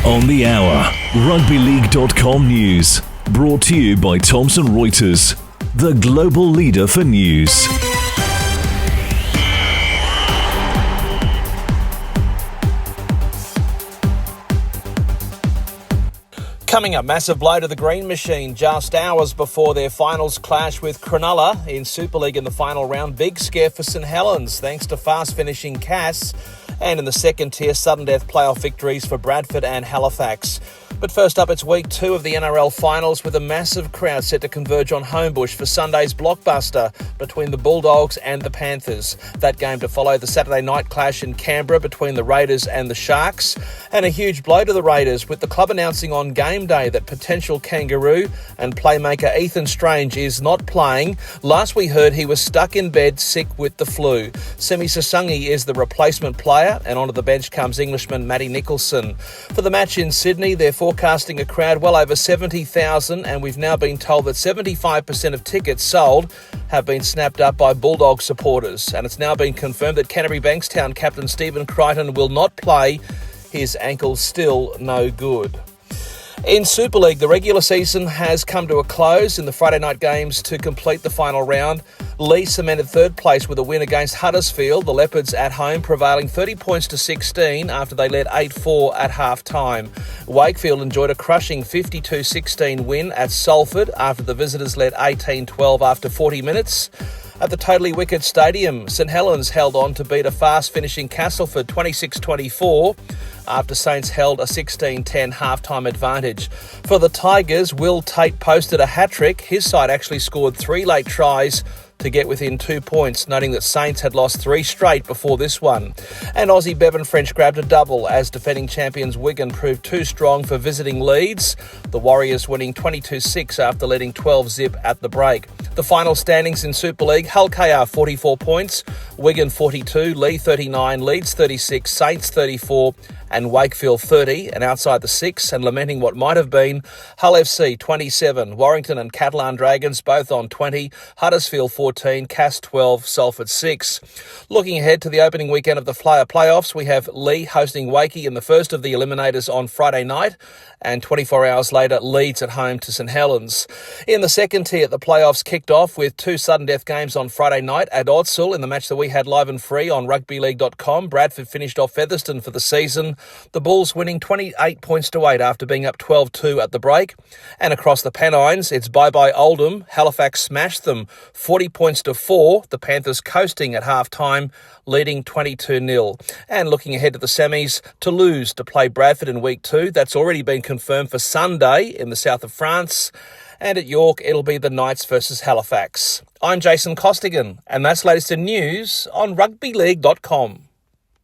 On the hour, rugbyleague.com news. Brought to you by Thomson Reuters, the global leader for news. Coming up, massive blow to the Green Machine just hours before their finals clash with Cronulla in Super League in the final round. Big scare for St Helens thanks to fast finishing Cass. And in the second tier, sudden death playoff victories for Bradford and Halifax. But first up, it's week 2 of the NRL finals with a massive crowd set to converge on Homebush for Sunday's blockbuster between the Bulldogs and the Panthers. That game to follow the Saturday night clash in Canberra between the Raiders and the Sharks. And a huge blow to the Raiders with the club announcing on game day that potential kangaroo and playmaker Ethan Strange is not playing. Last we heard he was stuck in bed sick with the flu. Semi Sasungi is the replacement player and onto the bench comes Englishman Matty Nicholson. For the match in Sydney, they're forecasting a crowd well over 70,000 and we've now been told that 75% of tickets sold have been snapped up by Bulldog supporters. And it's now been confirmed that Canterbury Bankstown captain Stephen Crichton will not play. His ankle's still no good. In Super League, the regular season has come to a close in the Friday night games to complete the final round. Lee cemented third place with a win against Huddersfield, the Leopards at home prevailing 30 points to 16 after they led 8-4 at half-time. Wakefield enjoyed a crushing 52-16 win at Salford after the visitors led 18-12 after 40 minutes. At the Totally Wicked Stadium, St Helens held on to beat a fast-finishing Castleford 26-24 after Saints held a 16-10 half-time advantage. For the Tigers, Will Tate posted a hat-trick. His side actually scored 3 late tries to get within 2 points, noting that Saints had lost 3 straight before this one. And Aussie Bevan French grabbed a double as defending champions Wigan proved too strong for visiting Leeds. The Warriors winning 22-6 after leading 12-zip at the break. The final standings in Super League, Hull KR 44 points, Wigan 42, Lee 39, Leeds 36, Saints 34, and Wakefield 30, and outside the 6, and lamenting what might have been, Hull FC 27, Warrington and Catalan Dragons both on 20, Huddersfield 14, Cass 12, Salford 6. Looking ahead to the opening weekend of the Flyer playoffs, we have Lee hosting Wakey in the first of the eliminators on Friday night, and 24 hours later, Leeds at home to St Helens. In the second tier, the playoffs kicked off with 2 sudden death games on Friday night at Odsal in the match that we had live and free on rugbyleague.com. Bradford finished off Featherston for the season. The Bulls winning 28 points to 8 after being up 12-2 at the break. And across the Pennines, it's bye-bye Oldham. Halifax smashed them 40 points to 4. The Panthers coasting at half-time, leading 22-0. And looking ahead to the semis, Toulouse to play Bradford in week 2. That's already been confirmed for Sunday in the south of France. And at York, it'll be the Knights versus Halifax. I'm Jason Costigan, and that's latest in news on rugbyleague.com.